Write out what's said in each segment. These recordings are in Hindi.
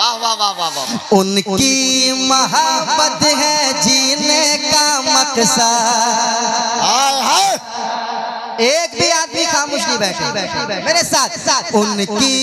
वाह वाह वाह वाह वाह। उनकी मोहब्बत है जीने का मकसद। एक भी आदमी खामोश नहीं बैठे मेरे साथ। उनकी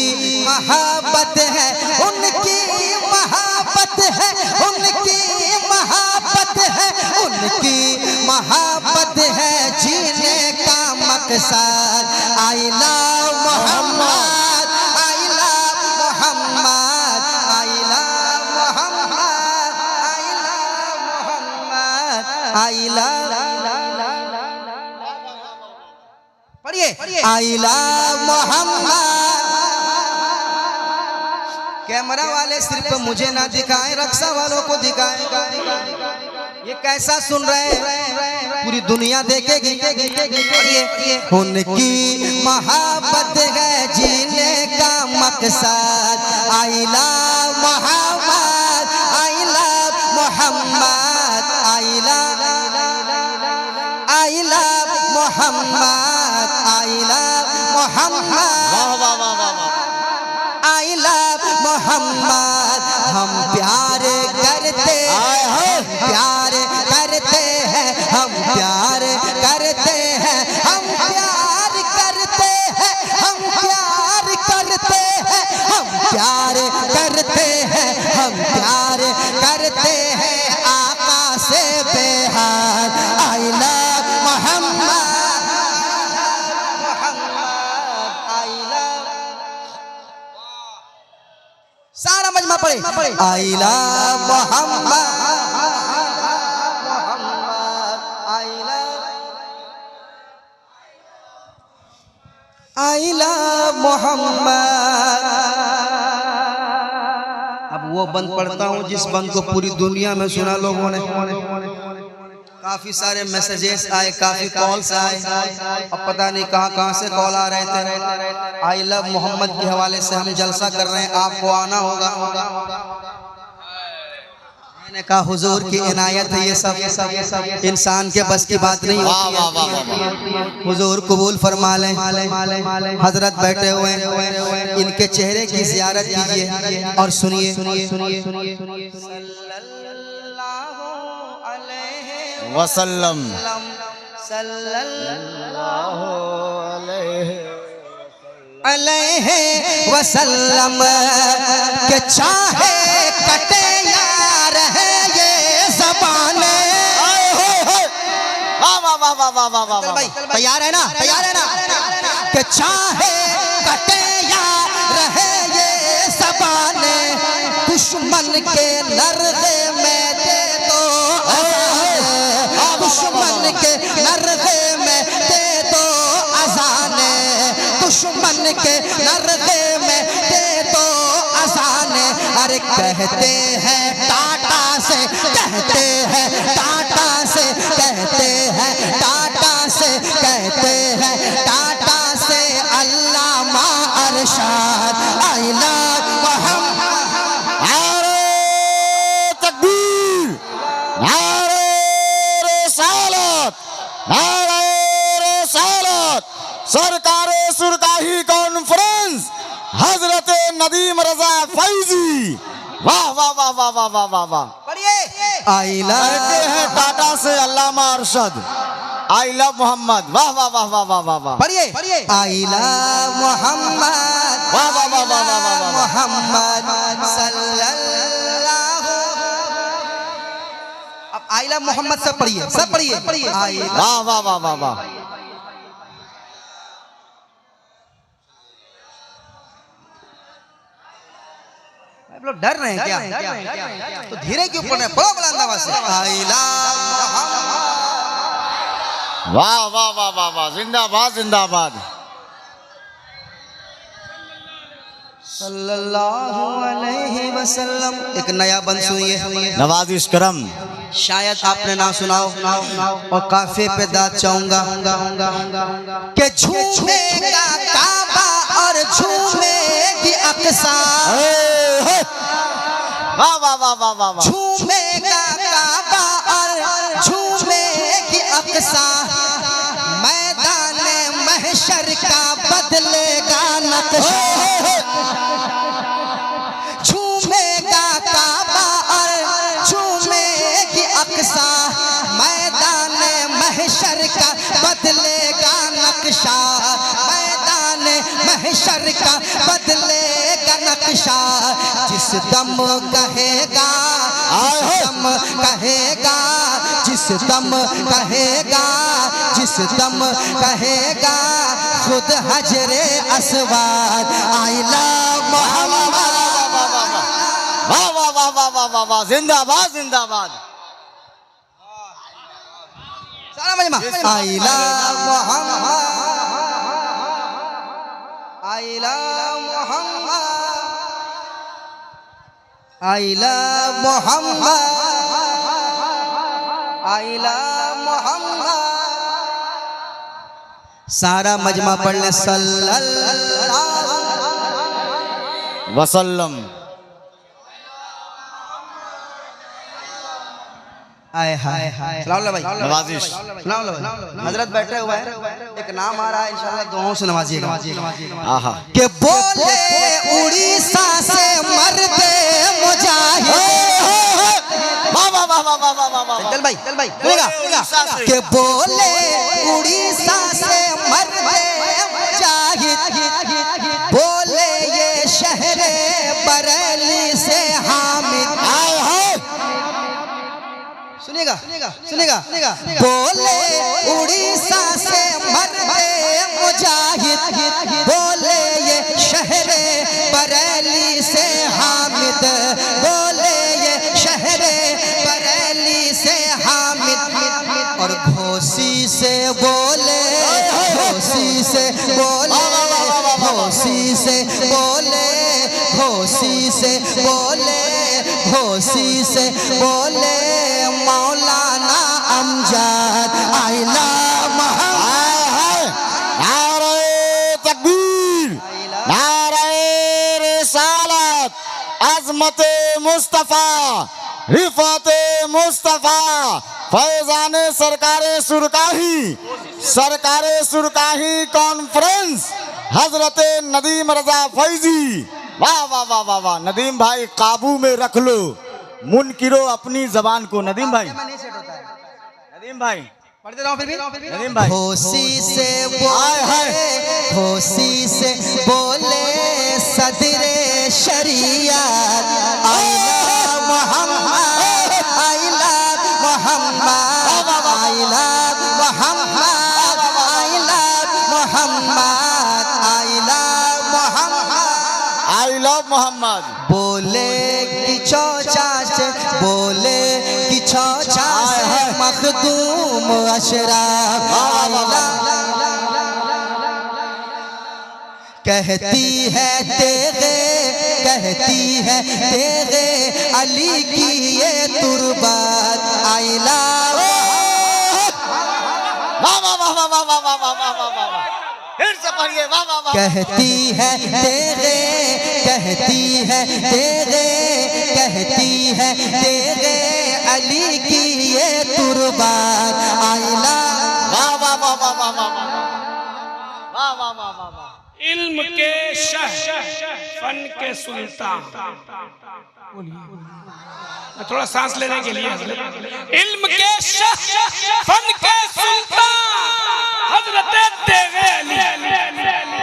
मोहब्बत है, उनकी मोहब्बत है, उनकी मोहब्बत है, उनकी मोहब्बत है जीने का मकसद। I love Mohammad, I love Mohammad, I love Mohammad, I love Mohammad, I love. पढ़िए आई लव मोहम्मद। कैमरा वाले सिर्फ मुझे ना दिखाएं, रक्षा वालों को दिखाएं। ये कैसा सुन रहे हैं, पूरी दुनिया देखेगी। उनकी मोहब्बत है जीने का मकसद। I love Mohammad, I love Mohammad, I love, I love Mohammad, I love Mohammad, I love Muhammad. हम प्यार करते हैं, प्यार करते हैं, हम प्यार करते हैं, हम प्यार करते हैं, हम प्यार करते हैं, हम प्यार करते हैं, हम प्यार करते हैं आका से बेहाल। आई लव मोहम्मद, सारा मजमा पढ़े I love Mohammad, I love Muhammad. अब वो बंद पढ़ता हूँ जिस बंद को पूरी दुनिया में सुना लोगों ने। काफी सारे मैसेजेस आए, काफी कॉल्स आए, अब पता नहीं कहाँ से कॉल आ रहे थे। आई लव मोहम्मद के हवाले से हम जलसा कर रहे हैं, आपको आना होगा। मैंने कहा हुजूर की इनायत है, ये सब इंसान के बस की बात नहीं होती। हुजूर कबूल फरमा लें। हजरत बैठे हुए हैं, इनके चेहरे की ज़ियारत कीजिए और सुनिए। वसल्लम सल्लल्लाहु अलैहि वसल्लम के चाहे कटे यार है ये ज़बाने। तैयार है ना, तैयार है ना? के चाहे कटे यार है ये ज़बाने, दुश्मन के लर्ज़े में दे दो, दुश्मन के लर्ज़े में दे दो अज़ाने, दुश्मन के लर्ज़े में दे दो अज़ाने। अरे कहते हैं टाटा से, कहते हैं टाटा से, कहते हैं टाटा से, कहते हैं टाटा से अल्लामा अरशाद। I love Mohammad. नारे तकबीर, नारे रिसालत, नारे रिसालत। सरकारे सुरकाही कॉन्फ्रेंस हजरत नदीम रजा फैजी। वाह वाह वाह वाह वाह वाह वाह वाह। पढ़िए आई लव है टाटा से अल्लामा अरशद। I love Mohammad. वाह वाह वाह वाह वाह वाह वाह। पढ़िए आई लव मोहम्मद, वाह वाह वाह वाह वाह वाह। मोहम्मद सल्लल्लाहु। अब आई लव मोहम्मद सब पढ़िए, सब पढ़िए। आई वाह वाह वाह वाह वाह। आप लोग डर रहे हैं क्या? तो धीरे क्यों पढ़ रहे हैं? बड़ा बुलंद आवाज से आई लव मोहम्मद। वाह वाह वाह वाह वाह। जिंदाबाद जिंदाबाद। सल्लल्लाहु अलैहि वसल्लम। एक नया बंद सुनिए, नवाजिश करम। शायद आपने ना सुनाओ और काफे पे दाद चाहूंगा कि झूमेगा काबा और झूमेगी अक्सा। वाह वाह वाह वाह वाह वाह। झूमेगा काबा और झूमेगी अक्सा, मैदान महशर का बदलेगा नक्शा। झूमे महशर का बदलेगा नक्शा। जिस दम कहेगा, जिस दम कहेगा, जिस दम कहेगा, जिस दम कहेगा, खुद हजरे अस्वाद आइला मोहम्मद। वाह वाह वाह वाह वाह वाह वाह, जिंदाबाद जिंदाबाद। सारा मजमा आइला मोहम्मद, आइला मोहम्मद, आइला मोहम्मद, आइला मोहम्मद। सारा मजमा पढ़ ले सल्लल्लाहु वसल्लम। आए हाय हाय भाई नवाजिश। हजरत बैठे हुए हैं, एक नाम आ रहा है, इंशाल्लाह दुआओं से नवाजिएगा। आहा के बोले उड़ीसा से मर्दे मुजाहिद। वाह वाह वाह वाह वाह वाह वाह। चल भाई सुनेगा के बोले उड़ीसा से मर्दे मुजाहिद, बोले ये शहरे बरेली से हामिद। सुनेगा सुनेगा बोले उड़ीसा से मर्दे मुजाहिद, बोले ये शहरे बरेली से हामिद, बोले ये शहरे बरेली से हामिद। और घोसी से बोले, घोसी से बोले, घोसी से बोले, घोसी से बोले, घोसी से बोले मौलाना अमजद आइला मोहम्मद। नारे तकबीर, नारे रिसालत, अज़मत मुस्तफ़ा, रिफ़त मुस्तफ़ा, फैज़ान सरकारे सुरकाही, सरकारे सुरकाही कॉन्फ्रेंस, हजरत नदीम रजा फैजी। वाह वाह वाह वाह वाह। नदीम भाई काबू में रख लो, मुनकिरो अपनी जबान को। नदीम भाई, नदीम भाई पढ़ते रहो फिर भी नदीम भाई। घोसी से बोले, घोसी से बोले सदरे शरीयत आइला मोहम्मद, आइला मोहम्मद, आइला मोहम्मद, आइला मोहम्मद, आइला मोहम्मद। I love Mohammad. बोले कि चौचा से, बोले कि चौचा से मखदूम अशराफ आइला। कहती है तेरे, कहती है तेरे अली की ये तुरबात आइला। वाह वाह वाह वाह वाह वाह वाह वाह वाह वाह वाह। फिर से पढ़िए। वाह वाह वाह। कहती है तेरे, कहती है तेरे, कहती है तेरे अली की ये तुरबात आइला। वाह वाह वाह वाह वाह वाह वाह वाह वाह वाह वाह। इल्म के शह, फन के सुल्तान। थोड़ा सांस लेने के लिए इल्म के शह, फन के सुल्तान हजरत तेगे अली।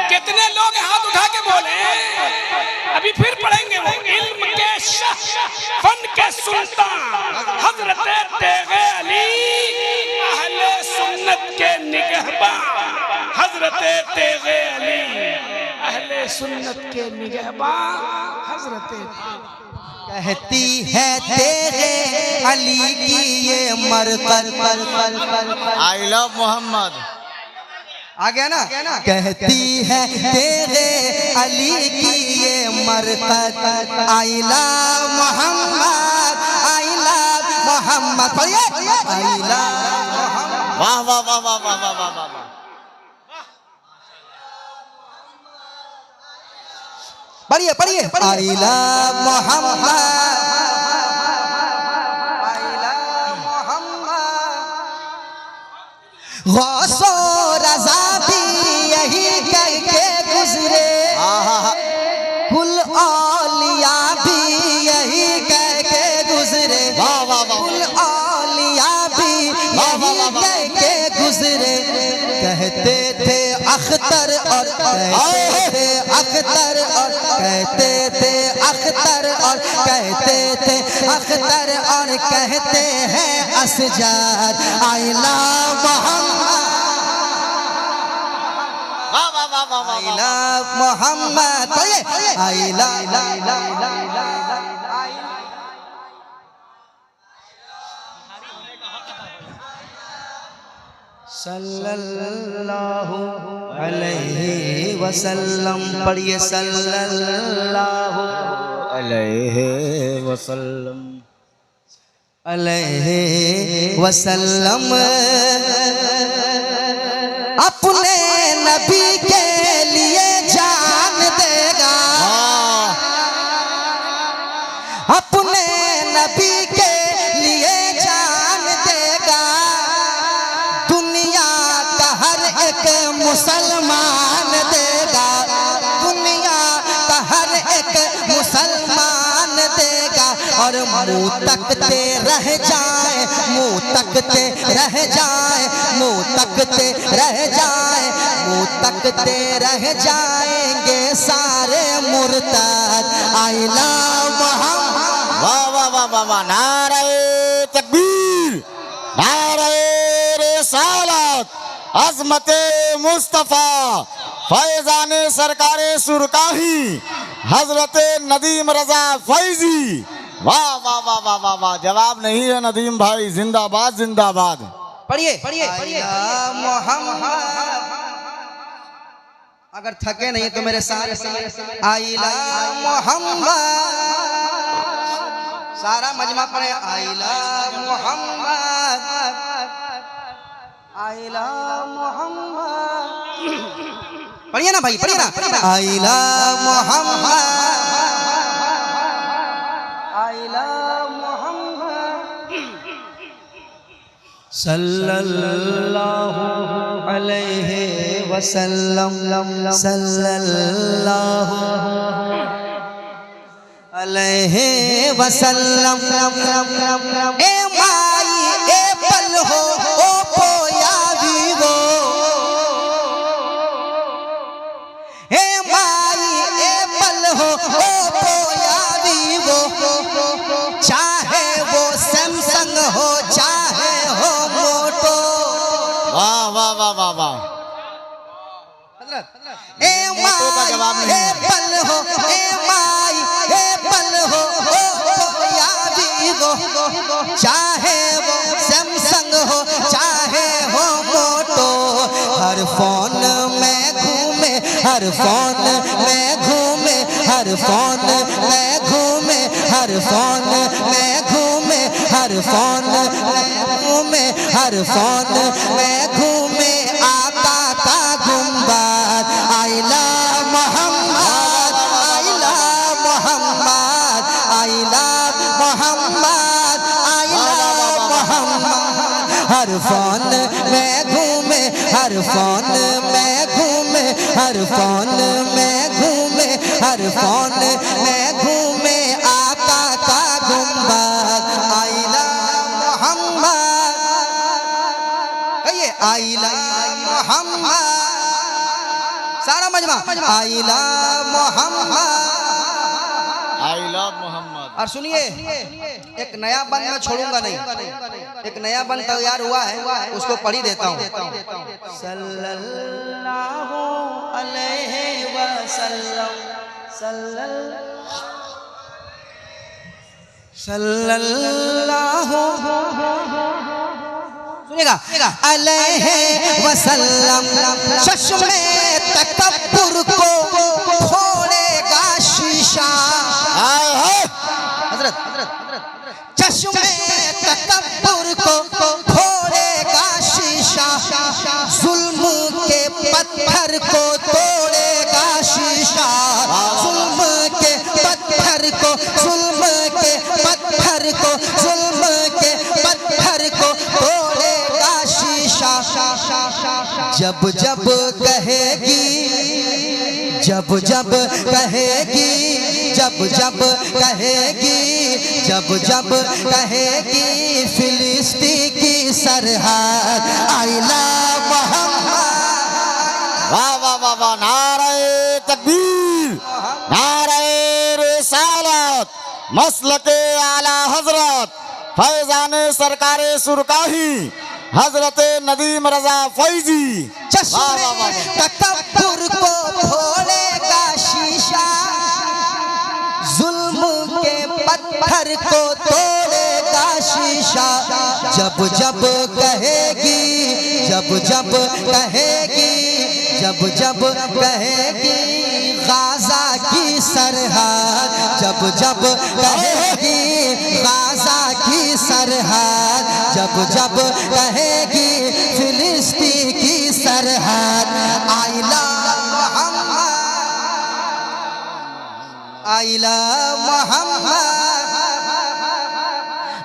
कितने लोग हाथ उठा के बोले? अभी फिर पढ़ेंगे वो। इल्म के शह, फन के सुल्तान हजरत तेगे अली, अहले सुन्नत के निगहबान हजरत तेगे अली, अहले सुन्नत के निगहबान हजरत। कहती है तेरे अली की ये मरकत। आई लव मोहम्मद। आ गया ना? कहती है तेरे अली की ये मरकत आइला मोहम्मद, आइला मोहम्मद। आइला मोहम्मद। वाह वाह वाह वाह वाह वाह वाह वाह। पढ़िए पढ़िए। आइला मोहम्मद, आइला मोहम्मद। गौसो रज़ा भी यही कह के गुजरे, कुल औलिया भी यही कह के गुजरे, वाह वाह वाह। कुल औलिया भी यही कह के गुजरे। कहते थे अख्तर और कहते थे अख्तर और कहते थे अख्तर और कहते थे अख्तर और कहते हैं असगर। आई लव मोहम्मद, वाह वाह वाह वाह वाह I love Mohammad. I love सल्लल्लाहु अलैहि वसल्लम। पढ़िए सल्लल्लाहु अलैहि वसल्लम अलैहि वसल्लम। अपने नबी के लिए जान देगा, अपने नबी के लिए जान देगा। दुनिया का हर एक मुसलमान देगा, दुनिया का हर एक मुसलमान देगा। और मुँह तकते रह जाए, मुँह तकते रह जाए, मुँह तकते रह जाए, मुँह तकते रह जाएंगे सारे मुर्तद। आई लव मोहम्मद। वाह वाह वाह वाह वाह। नारे तकबीर, नारे रिसालत, अज़मते मुस्तफ़ा, फैज़ाने सरकारे सुरकाही, हजरते नदीम रजा फैजी। वाह वाह वाह वाह वाह वाह। जवाब नहीं है नदीम भाई, जिंदाबाद जिंदाबाद। पढ़िए पढ़िए पढ़िए मोहम्मद। अगर थके नहीं तो मेरे साथ आई लव मोहम्मद। सारा मजमा पढ़े I love Mohammad, I love Muhammad. पढ़िए ना भाई, पढ़िए ना। I love Mohammad, I love Muhammad. सल्लल्लाहु अलैहि वसल्लम, सल्लल्लाहु अलैहि वसल्लम। ए माई ए पल हो ओ पोया वीवो, ए माई ए पल हो ओ पोया वीवो। चाहे वो सैमसंग हो चाहे हो मोटो। वाह वाह वाह वाह वाह। ए माई ए पल हो, ए माई ए पल हो ओ पोया वीवो। चाहे वो सैमसंग हो चाहे हो मोटो। हर फोन में घूमे, हर फोन में घूमे, हर फोन में घूमे, हर फोन में घूमे, हर फोन में घूमे, हर फोन में घूमे आका का गुंबद। I love Mohammad, I love Mohammad, I love Mohammad, I love Muhammad. हर फोन में घूमे, हर फोन में घूमे, हर फोन में घूमे, हर फोन में घूमे आका का गुंबद। I love Muhammad. कहिए आई लव मोहम्मद। सारा मजमा I love Mohammad, I love Muhammad. और सुनिए एक नया बंद मैं छोड़ूंगा नहीं, एक नया बंद तैयार हुआ है उसको पढ़ी देता हूँ। सल्लल्लाहु अलैहि वसल्लम, सल्लल्लाहु सुनिएगा अलैहि वसल्लम। चश्मे तकब्बुर को फोड़ेगा शीशा। हजरत चश्मे तकब्बुर को फोड़ेगा शीशा। जुल्म के पत्थर को तोड़ेगा शीशा। जुल्म के पत्थर को, जुल्म के पत्थर को, जुल्म के पत्थर को तोड़ेगा शीशा। जब जब कहेगी, जब जब कहेगी, जब जब कहेगी, जब जब कहेगी फिलिस्तीन की सरहद। I love Mohammad. वाह वाह वाह वाह, नारे तकबीर, नारे रिसालत, मसलके आला हजरत फैजाने सरकारे सुरकाही हजरत नदीम रजा फैजी। वाह वाह वाह, तकब्बुर को फोड़ेगा शीशा, जुल्म के पत्थर को तोड़ेगा शीशा। जब जब कहेगी, जब जब कहेगी, जब जब कहेगी गाजा की सरहद, जब जब कहेगी गाजा की सरहद, जब जब कहेगी फिलिस्तीन की सरहद। I love Mohammad, I love Mohammad,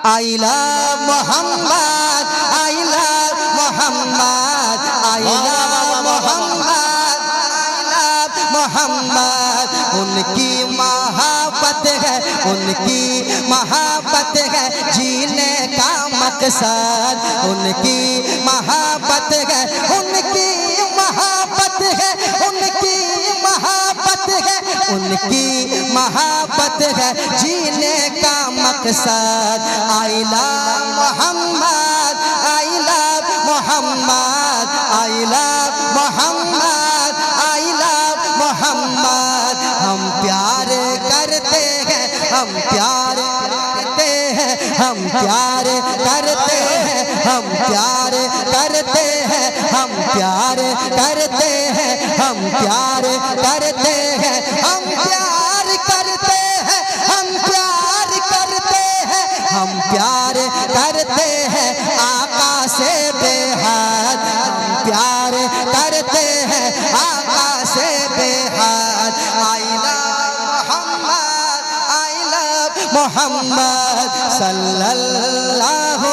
I love Mohammad, I love Mohammad, I love Mohammad, I love Muhammad. उनकी मोहब्बत है, उनकी मोहब्बत है जीने का मकसद, उनकी मोहब्बत है, उनकी मोहब्बत है, उनकी मोहब्बत है, उनकी मोहब्बत है जीने का मकसद। I love Mohammad, I love Mohammad, I love Mohammad, I love Muhammad. हम प्यार करते हैं, हम प्यार करते हैं, हम प्यार करते हैं, हम प्यार करते हैं, हम प्यार करते हैं, हम प्यार करते हैं, हम प्यार करते हैं, हम प्यार करते हैं, हम प्यार करते हैं आका से बेहद, हम प्यार करते हैं आका से बेहद। I love Mohammad, I love Muhammad सल्लल्लाहु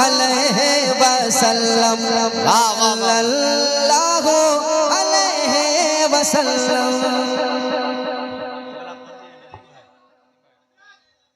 अलैहि वसल्लम, सल्लल्लाहु अलैहि वसल्लम।